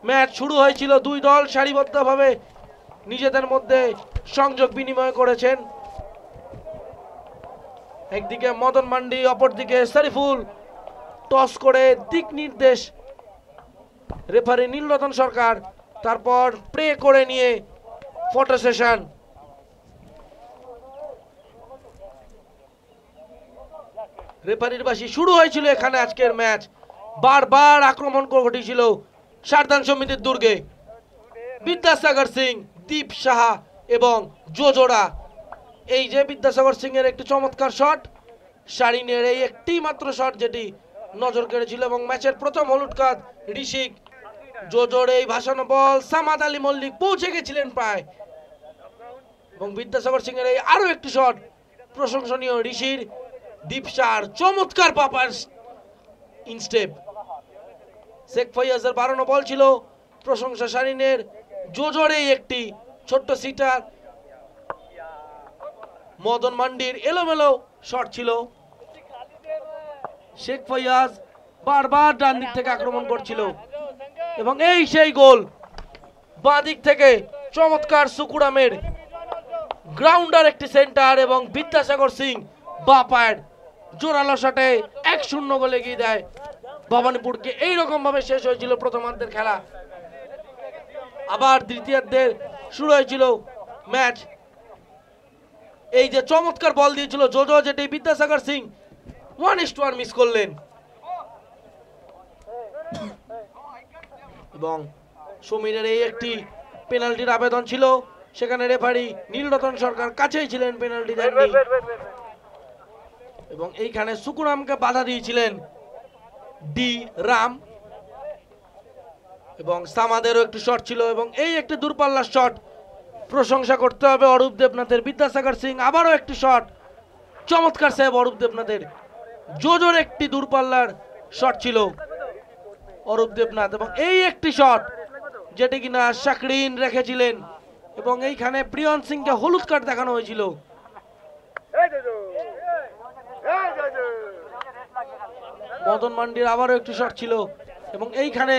Match শুরু হয়েছিল, দুই দল সারিবদ্ধভাবে নিজেদের মধ্যে সংযোগ বিনিময় করেছেন। একদিকে মদন মান্ডি, অপরদিকে শরীফুল। টস করে দিক নির্দেশ রেফারি নীলরতন সরকার, তারপর প্রে করে নিয়ে ফটো সেশন। রেফারির বাসি শুরু হয়েছিল এখানে আজকের ম্যাচ। বারবার আক্রমণ ঘটেছিল সারদান সমিতির দুর্গে। বিদ্যাসাগর সিং, দীপ সাহা এবং জোজোড়া। এই যে বিদ্যাসাগর সিং এর একটি চমৎকার শট, শারিনের এই একটি মাত্র শট যেটি নজর কেড়েছিল এবং ম্যাচের প্রথম হলুদ কার্ড ঋষিক। জোজোর এই ভাসানো বল সামাদ আলী মল্লিক পৌঁছে গেছিলেন প্রায়, এবং বিদ্যাসাগর সিং এর এই আরো একটি শট প্রশংসনীয় ঋষির। দীপসার চমৎকার পাপার ইনস্টেপ। শেখ ফৈয়াজের বাড়ানো বল ছিল, প্রশংসা শারিনের। জোজোর এই একটি ছোট্ট সিটার। মদন মান্ডির এলোমেলো শট ছিল। শেখ ফৈয়াজ বারবার ডান দিক থেকে আক্রমণ করছিল এবং এই সেই গোল। বাঁ দিক থেকে চমৎকার সুকুরামের গ্রাউন্ডার একটি সেন্টার এবং বিদ্যাসাগর সিং বাঁ পায়ের জোরালো শটে 1-0 গোলে এগিয়ে দেয় ভবানীপুরকে। এইরকম ভাবে শেষ হয়েছিল প্রথমার্ধের খেলা। আবার দ্বিতীয়ার্ধের শুরু হয়েছিল ম্যাচ। এই যে চমৎকার বল দিয়েছিল জোজো, যেটি বিদ্যাসাগর সিং 1-1 মিস করলেন, এবং সমীরের এই একটি পেনাল্টির আবেদন ছিল, সেখানে রেফারি নীলরতন সরকার কাছেই ছিলেন, পেনাল্টি দেননি। এবং এইখানে সুকুরামকে বাধা দিয়েছিলেন ডি রাম, এবং সামাদেরও একটি শট ছিল এবং এই একটি দূরপাল্লার শট। প্রশংসা করতে হবে অরূপ দেবনাথের। বিদ্যাসাগর সিং আবারও একটি শট, চমৎকার সেভ অরূপ দেবনাথের। জোজোর একটি দূরপাল্লার শট ছিল অরূপ দেবনাথ, এবং এই একটি শট যেটি কিনা শাকরিন রেখেছিলেন, এবং এইখানে প্রিয়ন সিংকে হলুদ কার্ড দেখানো হয়েছিল। মদন মান্ডির আবারও একটি শট ছিল, এবং এইখানে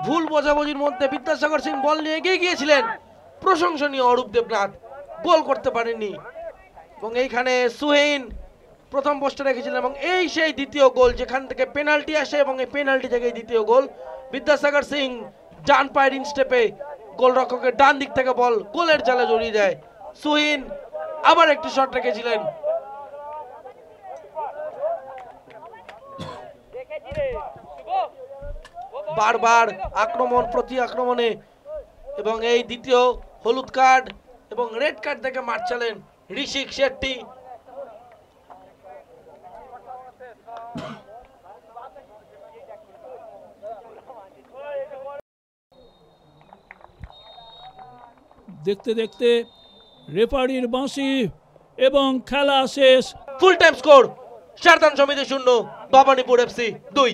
ভুল বোঝাবুঝির মধ্যে বিদ্যাসাগর সিং বল নিয়ে এগিয়ে গিয়েছিলেন, প্রশংসনীয় অরূপ দেবনাথ গোল করতে পারেননি। এবং এইখানে সুহেইন প্রথম পোস্টে রেখেছিলেন, এবং এই সেই দ্বিতীয় গোল যেখান থেকে পেনাল্টি আসে, এবং এই পেনাল্টি থেকে দ্বিতীয় গোল। বিদ্যাসাগর সিং ডান পায়ের ইনস্টেপে গোলরক্ষকের ডান দিক থেকে বল গোলের জালে জড়িয়ে দেয়। সুহিন আবার একটি শট রেখেছিলেন। বারবার আক্রমণ প্রতি আক্রমণে, এবং এই দ্বিতীয় হলুদ কার্ড এবং রেড কার্ড থেকে মারছিলেন ঋষিক শেট্টি। দেখতে দেখতে রেফারির বাঁশি এবং খেলা শেষ। ফুল টাইম স্কোর সারদান সমিতি 0, ভবানীপুর FC 2।